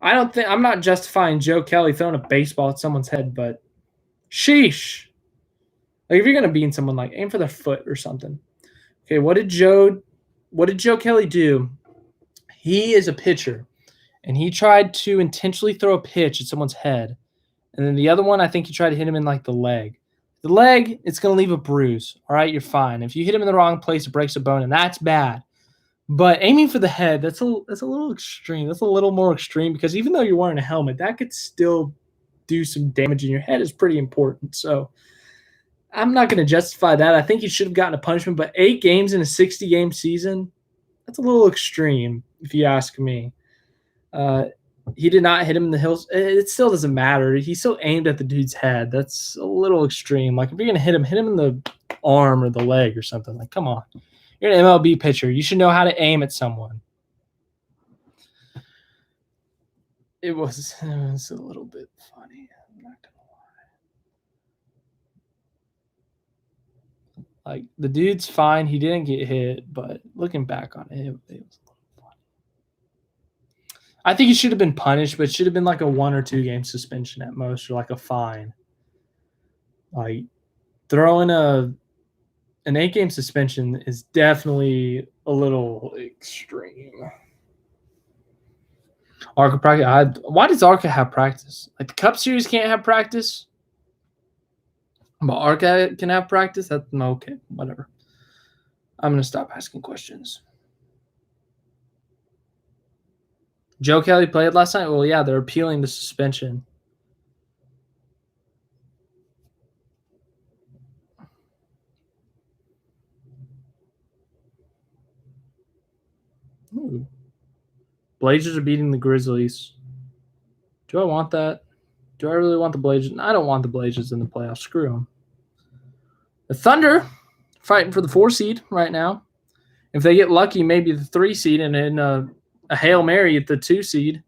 I'm not justifying Joe Kelly throwing a baseball at someone's head, but sheesh. Like if you're gonna bean someone, like aim for their foot or something. Okay, what did Joe Kelly do? He is a pitcher, and he tried to intentionally throw a pitch at someone's head. And then the other one, I think he tried to hit him in like the leg. The leg, it's gonna leave a bruise. All right, you're fine. If you hit him in the wrong place, it breaks a bone, and that's bad. But aiming for the head, that's a little extreme. That's a little more extreme because even though you're wearing a helmet, that could still do some damage, and your head is pretty important. So I'm not going to justify that. I think he should have gotten a punishment, but 8 games in a 60-game season, that's a little extreme, if you ask me. He did not hit him in the hills. It still doesn't matter. He still aimed at the dude's head. That's a little extreme. Like if you're going to hit him in the arm or the leg or something. Like, come on. You're an MLB pitcher. You should know how to aim at someone. It was a little bit funny. I'm not gonna lie. Like the dude's fine. He didn't get hit, but looking back on it, it was a little funny. I think he should have been punished, but it should have been like a 1 or 2 game suspension at most, or like a fine. Like throwing an 8-game suspension is definitely a little extreme. ARCA practice. Why does ARCA have practice? Like the Cup Series can't have practice, but ARCA can have practice? That's okay. Whatever. I'm going to stop asking questions. Joe Kelly played last night? Well, yeah, they're appealing the suspension. Ooh. Blazers are beating the Grizzlies. Do I want that? Do I really want the Blazers? I don't want the Blazers in the playoffs. Screw them. The Thunder fighting for the 4 seed right now. If they get lucky, maybe the 3 seed and then a Hail Mary at the 2 seed.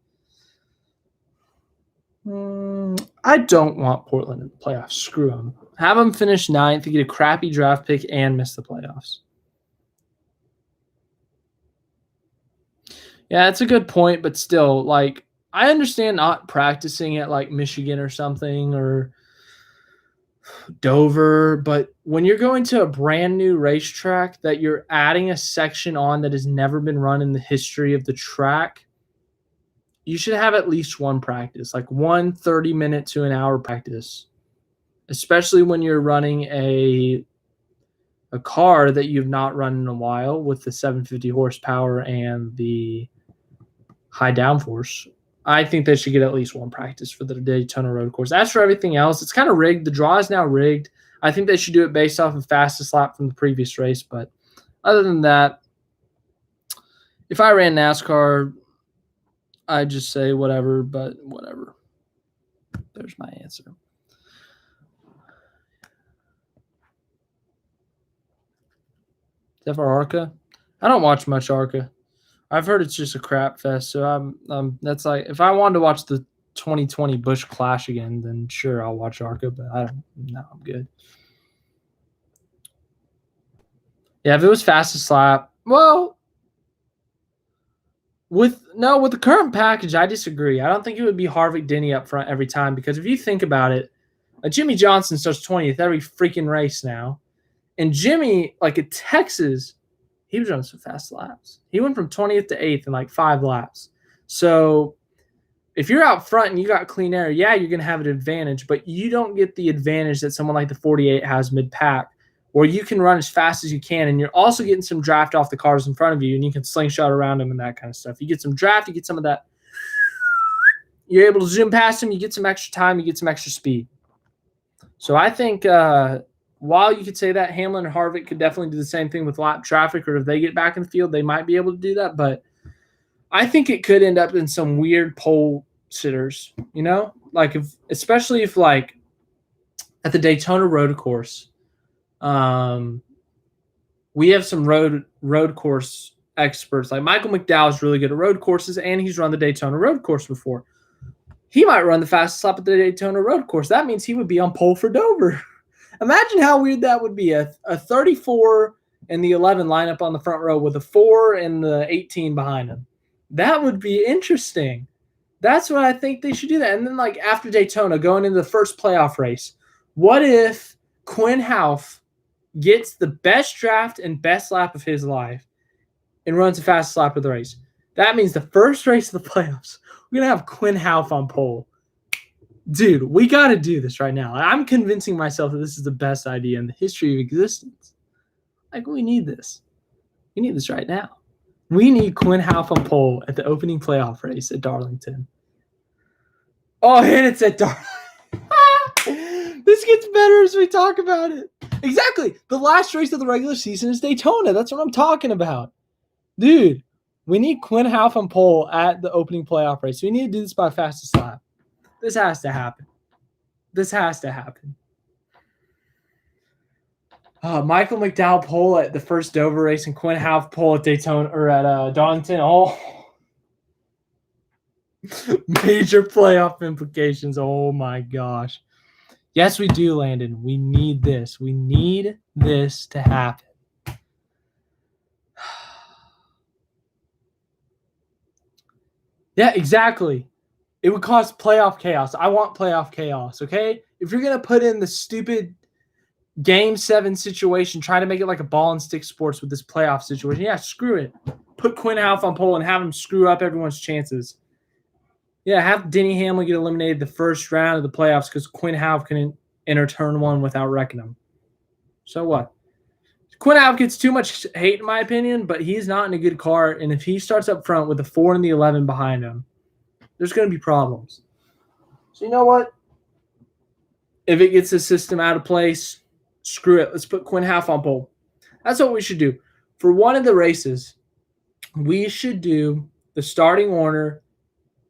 I don't want Portland in the playoffs. Screw them. Have them finish 9th to get a crappy draft pick and miss the playoffs. Yeah, it's a good point, but still, like, I understand not practicing at, like, Michigan or something or Dover, but when you're going to a brand new racetrack that you're adding a section on that has never been run in the history of the track, you should have at least one practice, like 1 30-minute to an hour practice, especially when you're running a car that you've not run in a while with the 750 horsepower and the high downforce. I think they should get at least one practice for the Daytona road course. As for everything else, it's kind of rigged. The draw is now rigged. I think they should do it based off of fastest lap from the previous race. But other than that, if I ran NASCAR, I'd just say whatever, but whatever. There's my answer. Is that for ARCA? I don't watch much ARCA. I've heard it's just a crap fest. So that's like if I wanted to watch the 2020 Busch Clash again, then sure I'll watch ARCA, but I'm good. Yeah, if it was fastest lap, well, with the current package, I disagree. I don't think it would be Harvick Denny up front every time because if you think about it, Jimmy Johnson starts 20th every freaking race now, and Jimmy, like at Texas, he was running some fast laps. He went from 20th to 8th in like 5 laps. So if you're out front and you got clean air, yeah, you're going to have an advantage, but you don't get the advantage that someone like the 48 has mid-pack, where you can run as fast as you can, and you're also getting some draft off the cars in front of you, and you can slingshot around them and that kind of stuff. You get some draft, you get some of that. You're able to zoom past them, you get some extra time, you get some extra speed. So I think while you could say that Hamlin and Harvick could definitely do the same thing with lap traffic, or if they get back in the field, they might be able to do that. But I think it could end up in some weird pole sitters, like especially if like at the Daytona road course, we have some road course experts. Like Michael McDowell is really good at road courses, and he's run the Daytona road course before. He might run the fastest lap at the Daytona road course. That means he would be on pole for Dover. Imagine how weird that would be. A 34 and the 11 line up on the front row with a 4 and the 18 behind him. That would be interesting. That's what I think they should do that. And then like after Daytona, going into the first playoff race, what if Quinn Houff gets the best draft and best lap of his life and runs the fastest lap of the race. That means the first race of the playoffs, we're going to have Quinn Houff on pole. Dude, we got to do this right now. I'm convincing myself that this is the best idea in the history of existence. Like, we need this. We need this right now. We need Quinn Houff on pole at the opening playoff race at Darlington. Oh, and it's at Darlington. This gets better as we talk about it. Exactly. The last race of the regular season is Daytona. That's what I'm talking about. Dude, we need Quinn Houff on pole at the opening playoff race. We need to do this by fastest lap. This has to happen. This has to happen. Michael McDowell pole at the first Dover race and Quinn Houff pole at Daytona or at Darlington. Oh, major playoff implications. Oh my gosh. Yes, we do, Landon. We need this. We need this to happen. Yeah, exactly. It would cause playoff chaos. I want playoff chaos, okay? If you're going to put in the stupid Game 7 situation, try to make it like a ball and stick sports with this playoff situation, yeah, screw it. Put Quinn Houff on pole and have him screw up everyone's chances. Yeah, have Denny Hamlin get eliminated the first round of the playoffs because Quinn Houff couldn't enter turn one without wrecking him. So what? Quinn Houff gets too much hate in my opinion, but he's not in a good car. And if he starts up front with the 4 and the 11 behind him, there's going to be problems. So you know what? If it gets the system out of place, screw it. Let's put Quinn Houff on pole. That's what we should do. For one of the races, we should do the starting order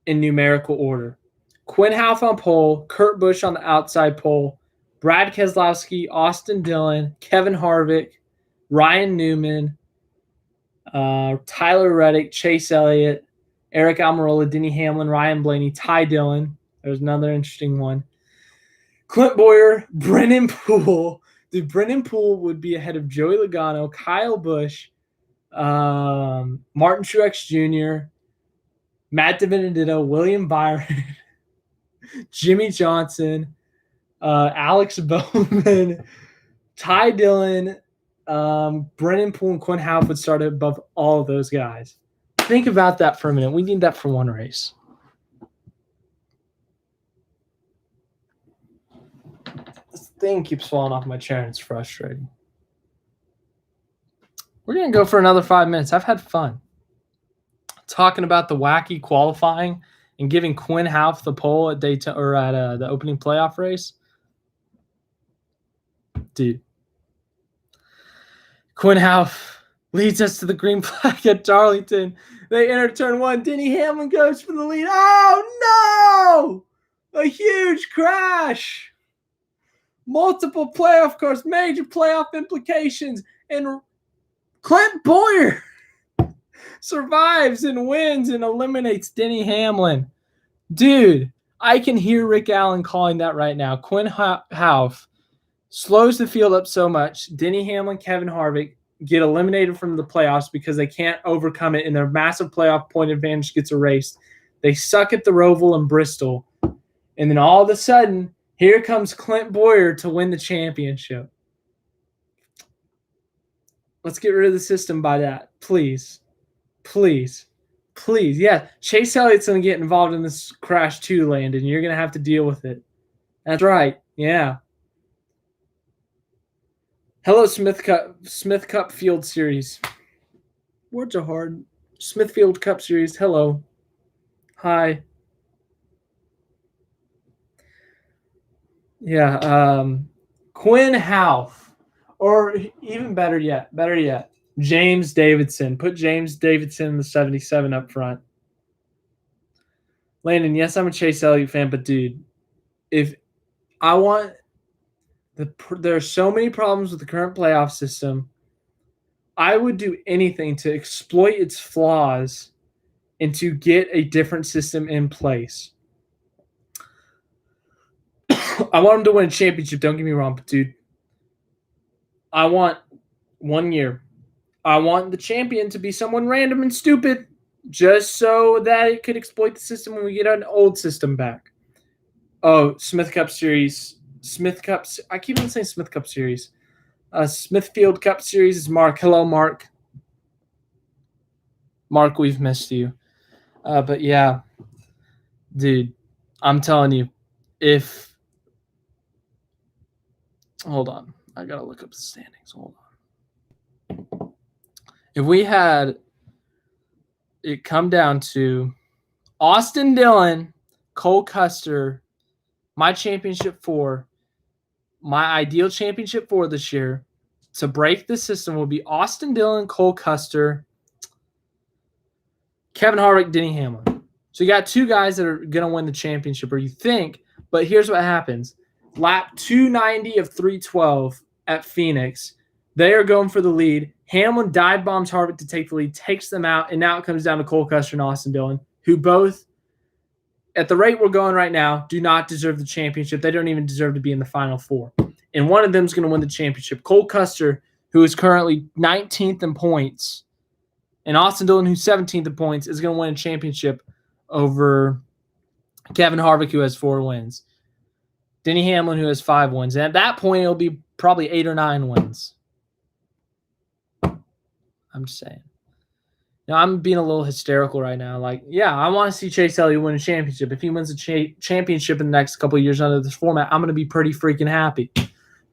in numerical order. Quinn Houff on pole, Kurt Busch on the outside pole, Brad Keselowski, Austin Dillon, Kevin Harvick, Ryan Newman, Tyler Reddick, Chase Elliott, Eric Almirola, Denny Hamlin, Ryan Blaney, Ty Dillon. There's another interesting one. Clint Bowyer, Brennan Poole. Dude, Brennan Poole would be ahead of Joey Logano, Kyle Busch, Martin Truex Jr., Matt DiBenedetto, William Byron, Jimmy Johnson, Alex Bowman, Ty Dillon, Brennan Poole, and Quinn Houff would start above all of those guys. Think about that for a minute. We need that for one race. This thing keeps falling off my chair and it's frustrating. We're going to go for another 5 minutes. I've had fun talking about the wacky qualifying and giving Quinn Houff the pole at Daytona or at the opening playoff race. Dude. Quinn Houff leads us to the green flag at Darlington. They enter turn one. Denny Hamlin goes for the lead. Oh, no! A huge crash. Multiple playoff cars, major playoff implications. And Clint Bowyer survives and wins and eliminates Denny Hamlin. Dude, I can hear Rick Allen calling that right now. Quinn Houff slows the field up so much. Denny Hamlin, Kevin Harvick get eliminated from the playoffs because they can't overcome it, and their massive playoff point advantage gets erased. They suck at the Roval and Bristol. And then all of a sudden, here comes Clint Bowyer to win the championship. Let's get rid of the system by that. Please. Please. Please. Yeah, Chase Elliott's going to get involved in this crash too, Landon. You're going to have to deal with it. That's right. Yeah. Hello, Smith Cup Field Series. Words are hard. Smithfield Cup Series. Hello. Hi. Yeah. Quinn Houff. Or even better yet, James Davidson. Put James Davidson in the 77 up front. Landon, yes, I'm a Chase Elliott fan, but dude, if I want there are so many problems with the current playoff system, I would do anything to exploit its flaws and to get a different system in place. I want him to win a championship, don't get me wrong, but dude, I want 1 year. I want the champion to be someone random and stupid just so that it could exploit the system when we get an old system back. Oh, Smith Cup Series Smith Cup. I keep on saying Smith Cup Series. Smithfield Cup Series is Mark. Hello, Mark. Mark, we've missed you. But yeah, dude, I'm telling you, hold on, I gotta look up the standings. Hold on. If we had it come down to Austin Dillon, Cole Custer, my championship 4, my ideal championship 4 this year, to break the system will be Austin Dillon, Cole Custer, Kevin Harvick, Denny Hamlin. So you got 2 guys that are going to win the championship, or you think, but here's what happens. Lap 290 of 312 at Phoenix, they are going for the lead. Hamlin dive bombs Harvick to take the lead, takes them out, and now it comes down to Cole Custer and Austin Dillon, who both, at the rate we're going right now, do not deserve the championship. They don't even deserve to be in the Final 4. And one of them is going to win the championship. Cole Custer, who is currently 19th in points, and Austin Dillon, who's 17th in points, is going to win a championship over Kevin Harvick, who has 4 wins. Denny Hamlin, who has 5 wins. And at that point, it'll be probably 8 or 9 wins. I'm just saying. Now, I'm being a little hysterical right now. Like, yeah, I want to see Chase Elliott win a championship. If he wins a championship in the next couple of years under this format, I'm going to be pretty freaking happy.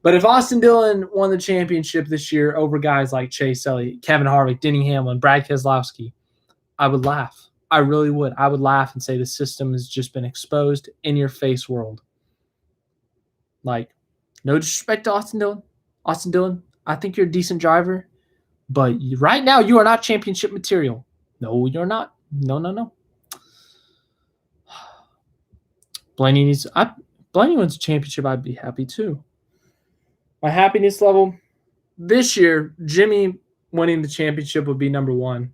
But if Austin Dillon won the championship this year over guys like Chase Elliott, Kevin Harvick, Denny Hamlin, Brad Keselowski, I would laugh. I really would. I would laugh and say the system has just been exposed in your face world. Like, no disrespect to Austin Dillon. Austin Dillon, I think you're a decent driver. But right now, you are not championship material. No, you're not. No. Blaney wins a championship, I'd be happy too. My happiness level this year, Jimmy winning the championship would be number 1.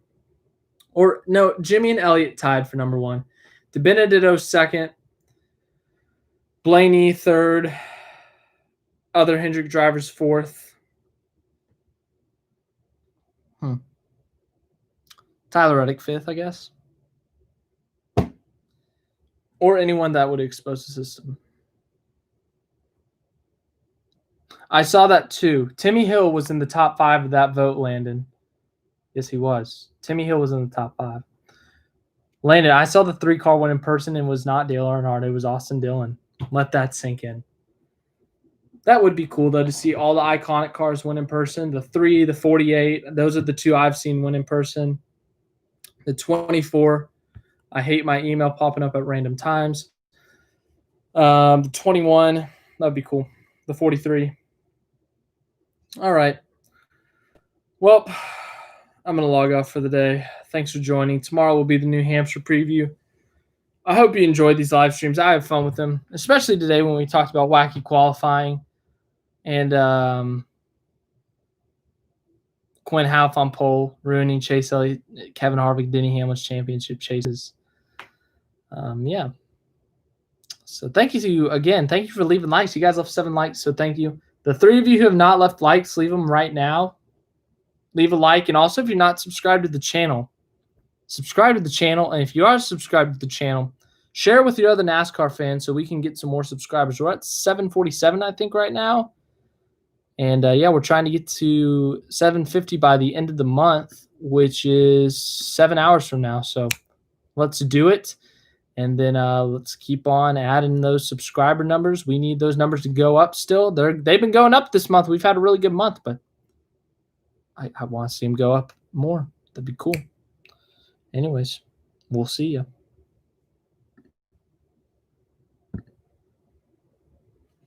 Or no, Jimmy and Elliott tied for number 1. DiBenedetto second. Blaney third. Other Hendrick drivers fourth. Tyler Reddick 5th, I guess. Or anyone that would expose the system. I saw that too. Timmy Hill was in the top 5 of that vote, Landon. Yes, he was. Timmy Hill was in the top 5. Landon, I saw the 3-car one in person and was not Dale Earnhardt. It was Austin Dillon. Let that sink in. That would be cool, though, to see all the iconic cars win in person. The 3, the 48, those are the 2 I've seen win in person. The 24, I hate my email popping up at random times. The 21, that'd be cool. The 43. All right. Well, I'm going to log off for the day. Thanks for joining. Tomorrow will be the New Hampshire preview. I hope you enjoyed these live streams. I have fun with them, especially today when we talked about wacky qualifying and Quinn Houff on pole, ruining Chase Elliott, Kevin Harvick, Denny Hamlin's championship chases. Yeah. So thank you to you again. Thank you for leaving likes. You guys left 7 likes, so thank you. The 3 of you who have not left likes, leave them right now. Leave a like. And also, if you're not subscribed to the channel, subscribe to the channel. And if you are subscribed to the channel, share it with your other NASCAR fans so we can get some more subscribers. We're at 747, I think, right now. And, yeah, we're trying to get to 750 by the end of the month, which is 7 hours from now. So let's do it. And then let's keep on adding those subscriber numbers. We need those numbers to go up still. They've been going up this month. We've had a really good month, but I want to see them go up more. That'd be cool. Anyways, we'll see you.